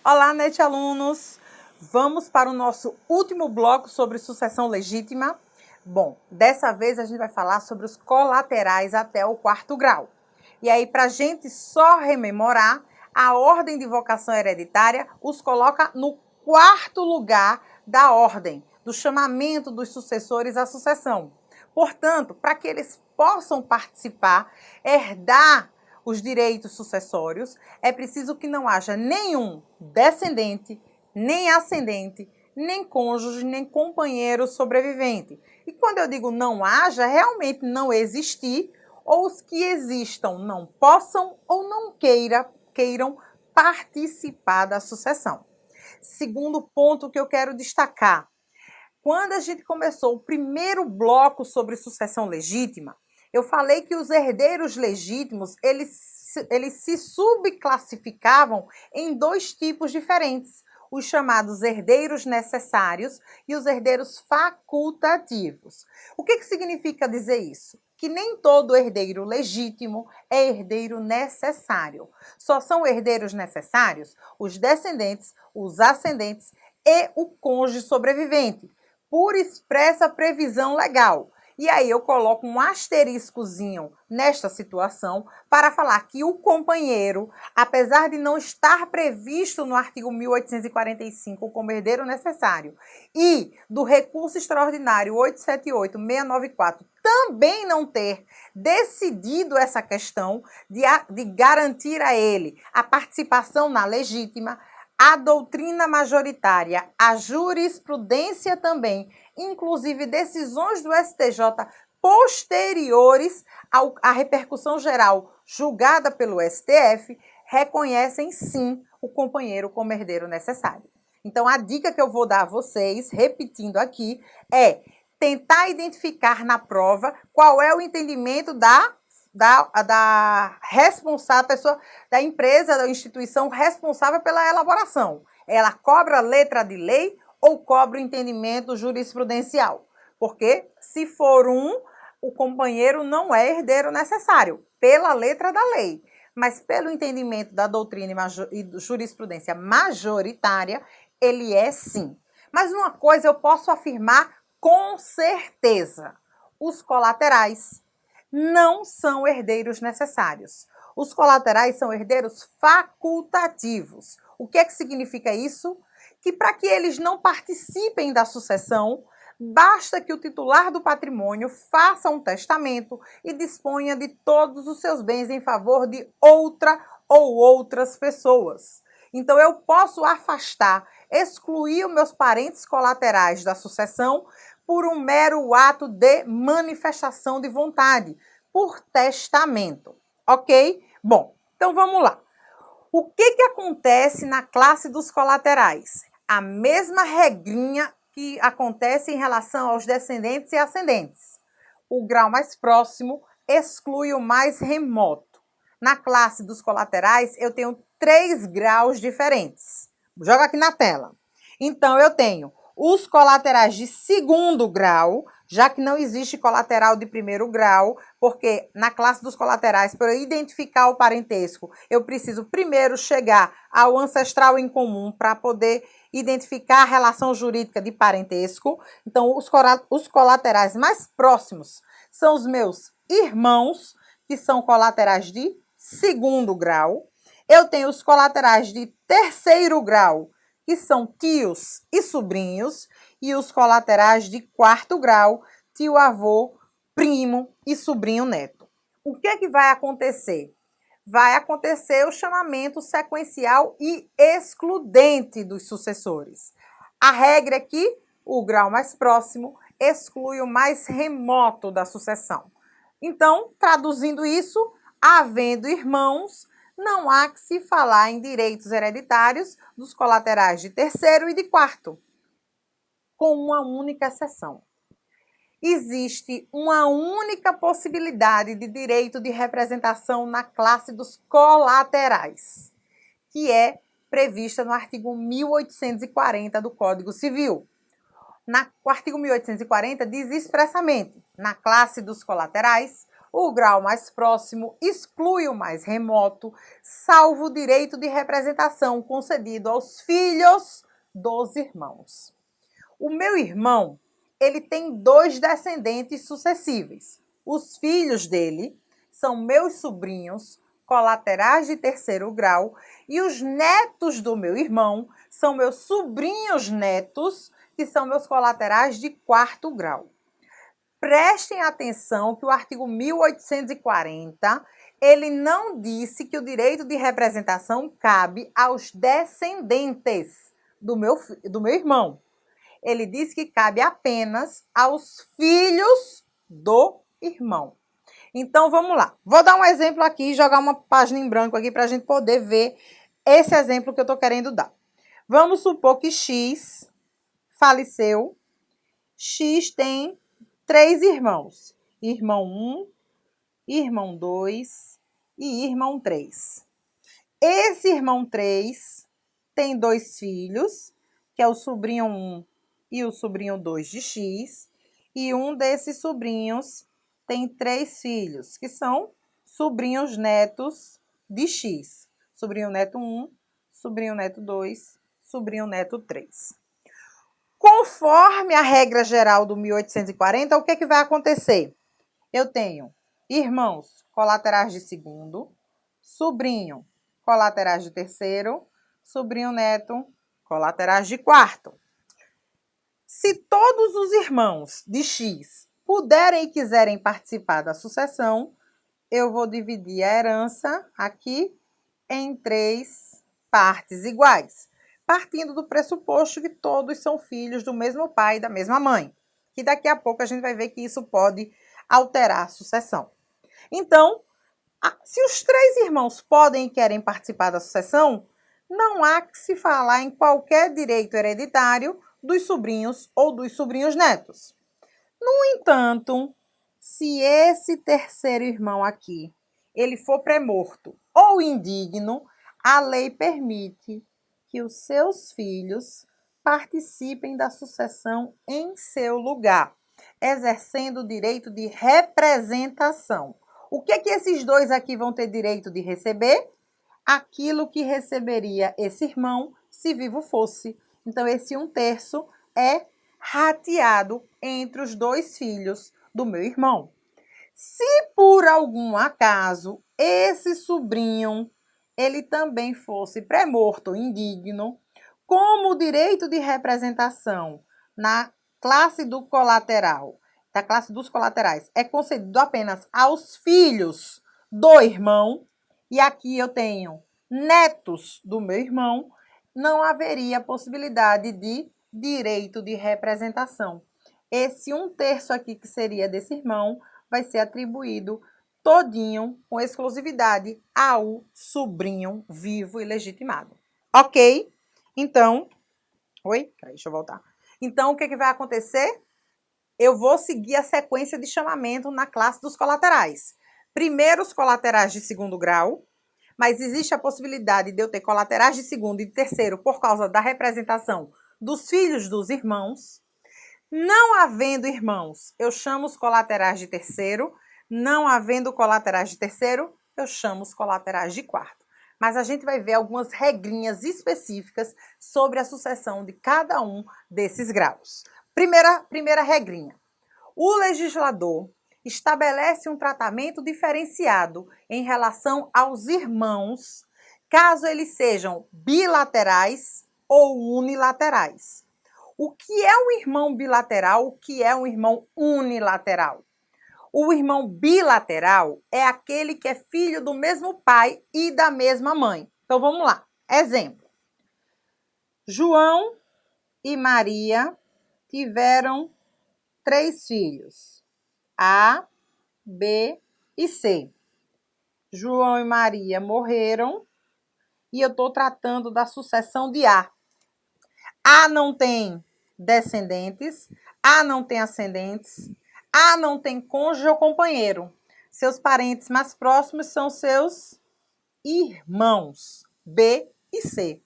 Olá, NET alunos! Vamos para o nosso último bloco sobre sucessão legítima. Bom, dessa vez a gente vai falar sobre os colaterais até o 4º grau. E aí, para a gente só rememorar, a ordem de vocação hereditária os coloca no 4º lugar da ordem, do chamamento dos sucessores à sucessão. Portanto, para que eles possam participar, herdar os direitos sucessórios, é preciso que não haja nenhum descendente, nem ascendente, nem cônjuge, nem companheiro sobrevivente. E quando eu digo não haja, realmente não existir, ou os que existam não possam ou não queiram participar da sucessão. Segundo ponto que eu quero destacar, quando a gente começou o primeiro bloco sobre sucessão legítima, eu falei que os herdeiros legítimos, eles se subclassificavam em 2 tipos diferentes, os chamados herdeiros necessários e os herdeiros facultativos. O que significa dizer isso? Que nem todo herdeiro legítimo é herdeiro necessário. Só são herdeiros necessários os descendentes, os ascendentes e o cônjuge sobrevivente, por expressa previsão legal. E aí eu coloco um asteriscozinho nesta situação para falar que o companheiro, apesar de não estar previsto no artigo 1845 como herdeiro necessário e do recurso extraordinário 878-694 também não ter decidido essa questão de garantir a ele a participação na legítima, a doutrina majoritária, a jurisprudência também, inclusive decisões do STJ posteriores à repercussão geral julgada pelo STF, reconhecem sim o companheiro como herdeiro necessário. Então, a dica que eu vou dar a vocês, repetindo aqui, é tentar identificar na prova qual é o entendimento da responsável, pessoa, da empresa, da instituição responsável pela elaboração. Ela cobra letra de lei ou cobra o entendimento jurisprudencial? Porque se for o companheiro não é herdeiro necessário, pela letra da lei. Mas pelo entendimento da doutrina e jurisprudência majoritária, ele é sim. Mas uma coisa eu posso afirmar com certeza: os colaterais não são herdeiros necessários. Os colaterais são herdeiros facultativos. O que é que significa isso? Que para que eles não participem da sucessão, basta que o titular do patrimônio faça um testamento e disponha de todos os seus bens em favor de outra ou outras pessoas. Então eu posso afastar, excluir os meus parentes colaterais da sucessão por um mero ato de manifestação de vontade, por testamento, ok? Bom, então vamos lá. O que acontece na classe dos colaterais? A mesma regrinha que acontece em relação aos descendentes e ascendentes. O grau mais próximo exclui o mais remoto. Na classe dos colaterais, eu tenho 3 graus diferentes. Joga aqui na tela. Então, eu tenho os colaterais de 2º grau, já que não existe colateral de 1º grau, porque na classe dos colaterais, para eu identificar o parentesco, eu preciso primeiro chegar ao ancestral em comum para poder identificar a relação jurídica de parentesco. Então, os colaterais mais próximos são os meus irmãos, que são colaterais de 2º grau. Eu tenho os colaterais de 3º grau, que são tios e sobrinhos, e os colaterais de 4º grau, tio, avô, primo e sobrinho neto. O que é que vai acontecer? Vai acontecer o chamamento sequencial e excludente dos sucessores. A regra é que o grau mais próximo exclui o mais remoto da sucessão. Então, traduzindo isso, havendo irmãos, não há que se falar em direitos hereditários dos colaterais de 3º e de 4º, com uma única exceção. Existe uma única possibilidade de direito de representação na classe dos colaterais, que é prevista no artigo 1840 do Código Civil. O artigo 1840 diz expressamente: na classe dos colaterais, O grau mais próximo exclui o mais remoto, salvo o direito de representação concedido aos filhos dos irmãos. O meu irmão, ele tem 2 descendentes sucessíveis. Os filhos dele são meus sobrinhos colaterais de 3º grau e os netos do meu irmão são meus sobrinhos netos, que são meus colaterais de 4º grau. Prestem atenção que o artigo 1840, ele não disse que o direito de representação cabe aos descendentes do meu irmão. Ele disse que cabe apenas aos filhos do irmão. Então, vamos lá. Vou dar um exemplo aqui, jogar uma página em branco aqui para a gente poder ver esse exemplo que eu estou querendo dar. Vamos supor que X faleceu. X tem 3 irmãos. Irmão 1, irmão 2 e irmão 3. Esse irmão 3 tem 2 filhos, que é o sobrinho 1 e o sobrinho 2 de X. E um desses sobrinhos tem 3 filhos, que são sobrinhos netos de X. Sobrinho neto 1, sobrinho neto 2, sobrinho neto 3. Conforme a regra geral do 1840, o que é que vai acontecer? Eu tenho irmãos colaterais de 2º, sobrinho colaterais de 3º, sobrinho neto colaterais de 4º. Se todos os irmãos de X puderem e quiserem participar da sucessão, eu vou dividir a herança aqui em 3 partes iguais, partindo do pressuposto que todos são filhos do mesmo pai e da mesma mãe. Que daqui a pouco a gente vai ver que isso pode alterar a sucessão. Então, se os 3 irmãos podem e querem participar da sucessão, não há que se falar em qualquer direito hereditário dos sobrinhos ou dos sobrinhos netos. No entanto, se esse 3º irmão aqui, ele for pré-morto ou indigno, a lei permite que os seus filhos participem da sucessão em seu lugar, exercendo o direito de representação. O que é que esses 2 aqui vão ter direito de receber? Aquilo que receberia esse irmão se vivo fosse. Então, esse 1/3 é rateado entre os 2 filhos do meu irmão. Se por algum acaso esse sobrinho ele também fosse pré-morto ou indigno, como o direito de representação na classe do colateral, da classe dos colaterais, é concedido apenas aos filhos do irmão, e aqui eu tenho netos do meu irmão, não haveria possibilidade de direito de representação. Esse 1/3 aqui, que seria desse irmão, vai ser atribuído todinho, com exclusividade, ao sobrinho vivo e legitimado. Ok? Então, deixa eu voltar. Então, o que vai acontecer? Eu vou seguir a sequência de chamamento na classe dos colaterais. Primeiro, os colaterais de 2º grau, mas existe a possibilidade de eu ter colaterais de 2º e de 3º por causa da representação dos filhos dos irmãos. Não havendo irmãos, eu chamo os colaterais de 3º. Não havendo colaterais de 3º, eu chamo os colaterais de 4º. Mas a gente vai ver algumas regrinhas específicas sobre a sucessão de cada um desses graus. Primeira regrinha. O legislador estabelece um tratamento diferenciado em relação aos irmãos, caso eles sejam bilaterais ou unilaterais. O que é um irmão bilateral? O que é um irmão unilateral? O irmão bilateral é aquele que é filho do mesmo pai e da mesma mãe. Então, vamos lá. Exemplo. João e Maria tiveram 3 filhos. A, B e C. João e Maria morreram e eu estou tratando da sucessão de A. A não tem descendentes, A não tem ascendentes, A não tem cônjuge ou companheiro. Seus parentes mais próximos são seus irmãos, B e C.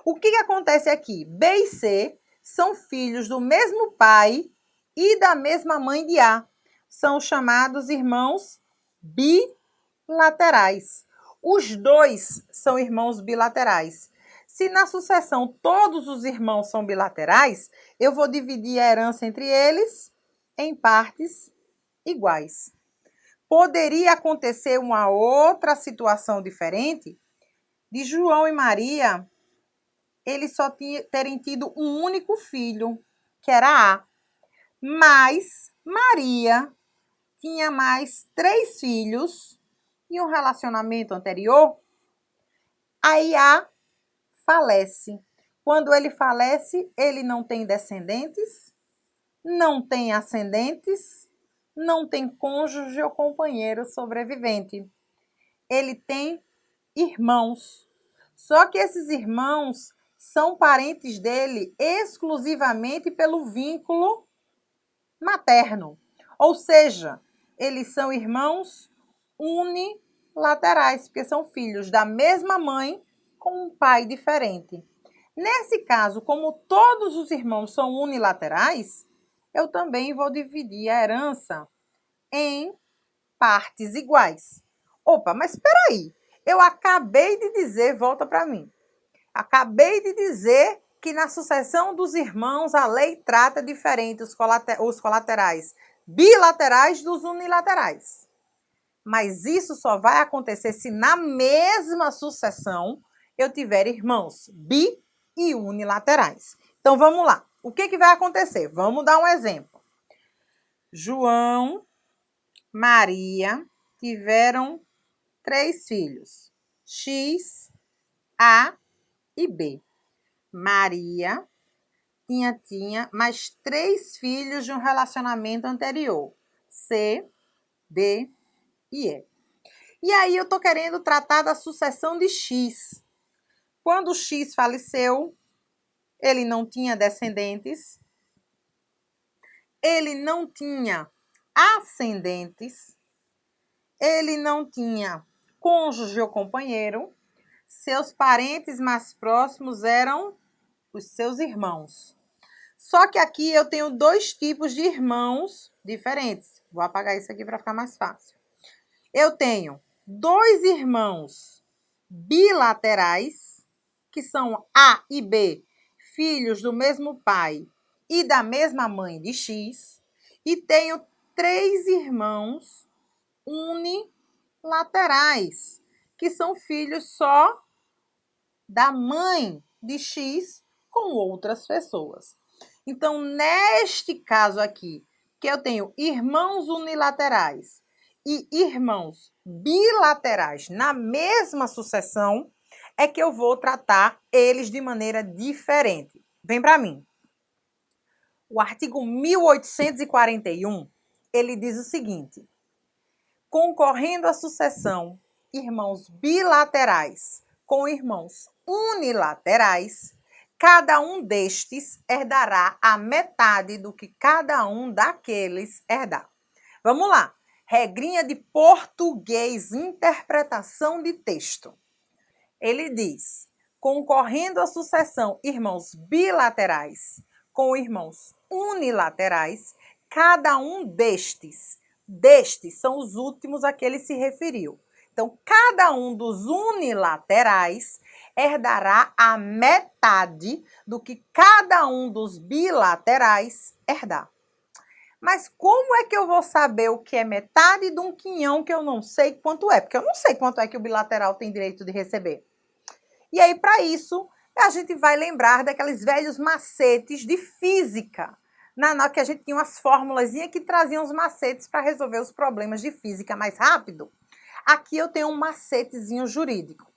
O que acontece aqui? B e C são filhos do mesmo pai e da mesma mãe de A. São chamados irmãos bilaterais. Os dois são irmãos bilaterais. Se na sucessão todos os irmãos são bilaterais, eu vou dividir a herança entre eles em partes iguais. Poderia acontecer uma outra situação diferente de João e Maria, eles só terem tido um único filho, que era A. Mas Maria tinha mais 3 filhos e um relacionamento anterior. Aí A falece. Quando ele falece, ele não tem descendentes, não tem ascendentes, não tem cônjuge ou companheiro sobrevivente. Ele tem irmãos. Só que esses irmãos são parentes dele exclusivamente pelo vínculo materno. Ou seja, eles são irmãos unilaterais, porque são filhos da mesma mãe com um pai diferente. Nesse caso, como todos os irmãos são unilaterais, eu também vou dividir a herança em partes iguais. Opa, mas espera aí. Eu acabei de dizer, volta para mim. Acabei de dizer que na sucessão dos irmãos a lei trata diferente os colaterais bilaterais dos unilaterais. Mas isso só vai acontecer se na mesma sucessão eu tiver irmãos bi e unilaterais. Então vamos lá. O que vai acontecer? Vamos dar um exemplo. João, Maria tiveram 3 filhos, X, A e B. Maria tinha mais 3 filhos de um relacionamento anterior, C, D e E. E aí eu estou querendo tratar da sucessão de X. Quando X faleceu, ele não tinha descendentes, ele não tinha ascendentes, ele não tinha cônjuge ou companheiro, seus parentes mais próximos eram os seus irmãos. Só que aqui eu tenho 2 tipos de irmãos diferentes. Vou apagar isso aqui para ficar mais fácil. Eu tenho 2 irmãos bilaterais, que são A e B, filhos do mesmo pai e da mesma mãe de X. E tenho 3 irmãos unilaterais, que são filhos só da mãe de X com outras pessoas. Então, neste caso aqui, que eu tenho irmãos unilaterais e irmãos bilaterais na mesma sucessão, é que eu vou tratar eles de maneira diferente. Vem para mim. O artigo 1841, ele diz o seguinte: concorrendo à sucessão irmãos bilaterais com irmãos unilaterais, cada um destes herdará a metade do que cada um daqueles herdar. Vamos lá. Regrinha de português, interpretação de texto. Ele diz: concorrendo à sucessão irmãos bilaterais com irmãos unilaterais, cada um destes são os últimos a que ele se referiu. Então, cada um dos unilaterais herdará a metade do que cada um dos bilaterais herdar. Mas como é que eu vou saber o que é metade de um quinhão que eu não sei quanto é? Porque eu não sei quanto é que o bilateral tem direito de receber. E aí, para isso, a gente vai lembrar daqueles velhos macetes de física, que a gente tinha umas formulazinhas que traziam os macetes para resolver os problemas de física mais rápido. Aqui eu tenho um macetezinho jurídico.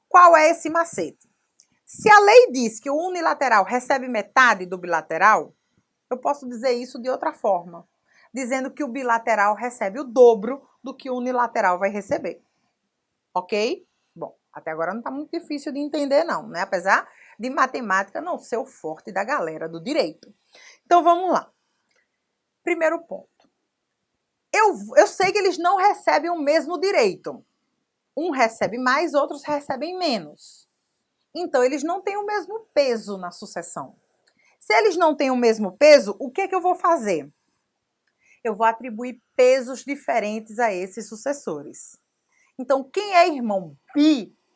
Qual é esse macete? Se a lei diz que o unilateral recebe metade do bilateral, eu posso dizer isso de outra forma, dizendo que o bilateral recebe o dobro do que o unilateral vai receber. Ok? Bom, até agora não está muito difícil de entender não, né? Apesar de matemática não ser o forte da galera do direito. Então, vamos lá. Primeiro ponto. Eu sei que eles não recebem o mesmo direito. Um recebe mais, outros recebem menos. Então, eles não têm o mesmo peso na sucessão. Se eles não têm o mesmo peso, o que eu vou fazer? eu vou atribuir pesos diferentes a esses sucessores. Então, quem é irmão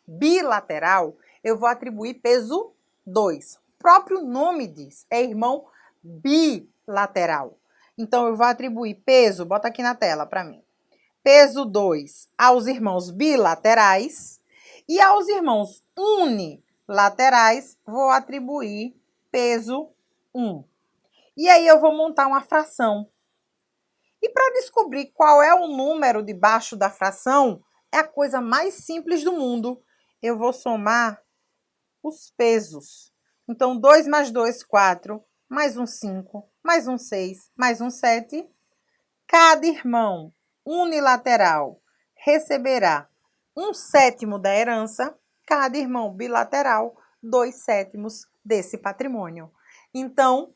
bilateral, eu vou atribuir peso 2. O próprio nome diz, é irmão bilateral. Então, eu vou atribuir peso, bota aqui na tela para mim, peso 2 aos irmãos bilaterais e aos irmãos unilaterais vou atribuir peso 1. E aí eu vou montar uma fração. E para descobrir qual é o número debaixo da fração, é a coisa mais simples do mundo. Eu vou somar os pesos. Então, 2 mais 2, 4, mais um 5, mais um 6, mais um 7. Cada irmão unilateral receberá 1/7 da herança, cada irmão bilateral 2/7 desse patrimônio. Então,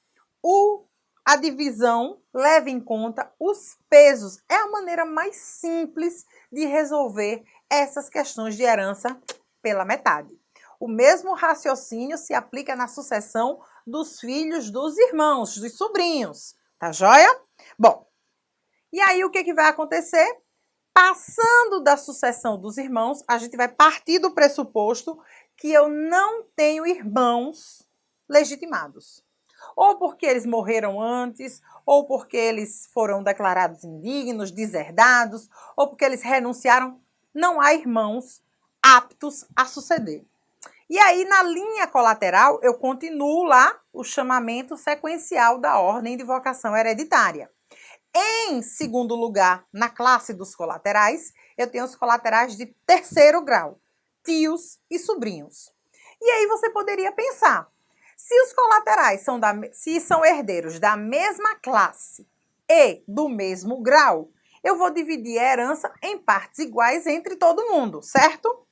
a divisão leva em conta os pesos. É a maneira mais simples de resolver essas questões de herança pela metade. O mesmo raciocínio se aplica na sucessão dos filhos dos irmãos, dos sobrinhos. Tá joia? Bom, e aí o que vai acontecer? Passando da sucessão dos irmãos, a gente vai partir do pressuposto que eu não tenho irmãos legitimados. Ou porque eles morreram antes, ou porque eles foram declarados indignos, deserdados, ou porque eles renunciaram. Não há irmãos aptos a suceder. E aí, na linha colateral, eu continuo lá o chamamento sequencial da ordem de vocação hereditária. Em segundo lugar, na classe dos colaterais, eu tenho os colaterais de terceiro grau, tios e sobrinhos. E aí você poderia pensar, se os colaterais são herdeiros da mesma classe e do mesmo grau, eu vou dividir a herança em partes iguais entre todo mundo, certo?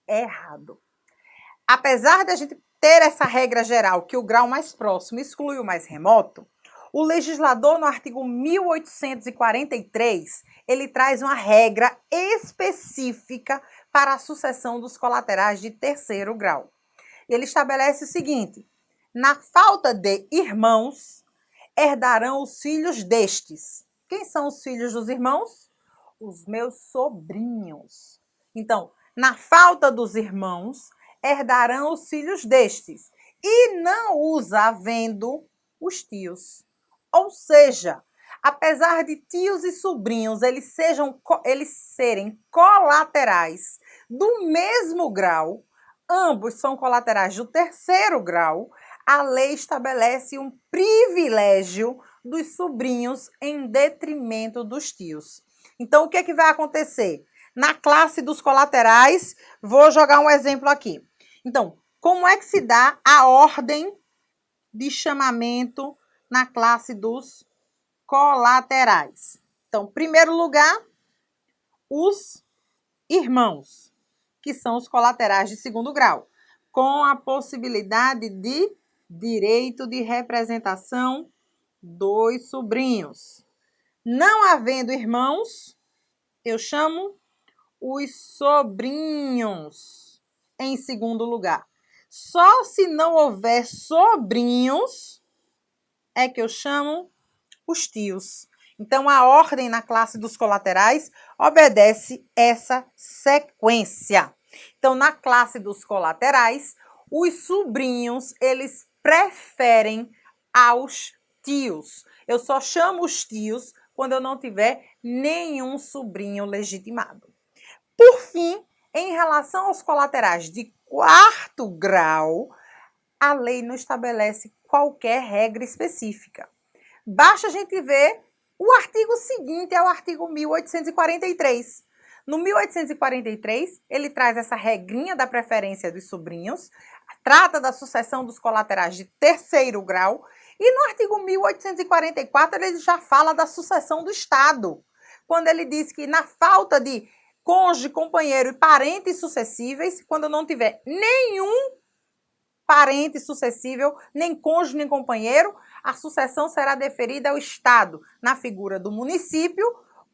Errado. Apesar de a gente ter essa regra geral que o grau mais próximo exclui o mais remoto, o legislador, no artigo 1843, ele traz uma regra específica para a sucessão dos colaterais de terceiro grau. Ele estabelece o seguinte: na falta de irmãos, herdarão os filhos destes. Quem são os filhos dos irmãos? Os meus sobrinhos. Então, na falta dos irmãos, herdarão os filhos destes, e não os havendo os tios. Ou seja, apesar de tios e sobrinhos eles serem colaterais do mesmo grau, ambos são colaterais do terceiro grau, a lei estabelece um privilégio dos sobrinhos em detrimento dos tios. Então, o que vai acontecer? Na classe dos colaterais, vou jogar um exemplo aqui. Então, como é que se dá a ordem de chamamento na classe dos colaterais? Então, em primeiro lugar, os irmãos, que são os colaterais de segundo grau, com a possibilidade de direito de representação dos sobrinhos. Não havendo irmãos, eu chamo os sobrinhos em segundo lugar. Só se não houver sobrinhos é que eu chamo os tios. Então, a ordem na classe dos colaterais obedece essa sequência. Então, na classe dos colaterais, os sobrinhos, eles preferem aos tios. Eu só chamo os tios quando eu não tiver nenhum sobrinho legitimado. Por fim, em relação aos colaterais de quarto grau, a lei não estabelece qualquer regra específica. Basta a gente ver o artigo seguinte, é o artigo 1843. No 1843, ele traz essa regrinha da preferência dos sobrinhos, trata da sucessão dos colaterais de terceiro grau, e no artigo 1844 ele já fala da sucessão do Estado, quando ele diz que na falta de cônjuge, companheiro e parentes sucessíveis, quando não tiver nenhum parente sucessível, nem cônjuge, nem companheiro, a sucessão será deferida ao Estado, na figura do município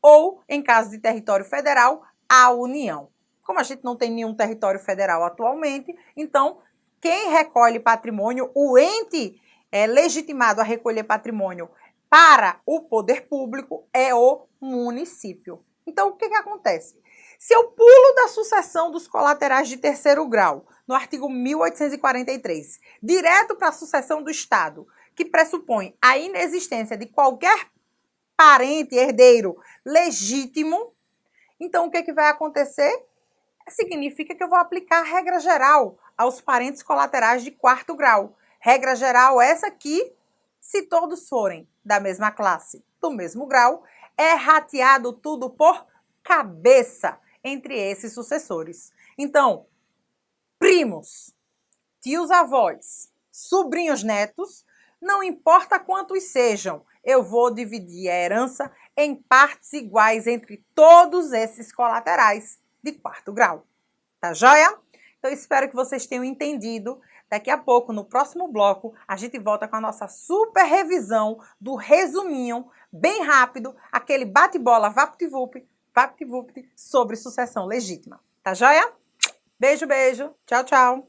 ou, em caso de território federal, à União. Como a gente não tem nenhum território federal atualmente, então, quem recolhe patrimônio, o ente legitimado a recolher patrimônio para o poder público é o município. Então, o que acontece? Se eu pulo da sucessão dos colaterais de terceiro grau, no artigo 1843, direto para a sucessão do Estado, que pressupõe a inexistência de qualquer parente herdeiro legítimo, então o que vai acontecer? Significa que eu vou aplicar a regra geral aos parentes colaterais de quarto grau. Regra geral essa que, se todos forem da mesma classe, do mesmo grau, é rateado tudo por cabeça entre esses sucessores. Então, primos, tios avós, sobrinhos netos, não importa quantos sejam, eu vou dividir a herança em partes iguais entre todos esses colaterais de quarto grau. Tá joia? Então, espero que vocês tenham entendido. Daqui a pouco, no próximo bloco, a gente volta com a nossa super revisão do resuminho, bem rápido, aquele bate-bola vapt-vupt sobre sucessão legítima. Tá joia? Beijo, beijo. Tchau, tchau.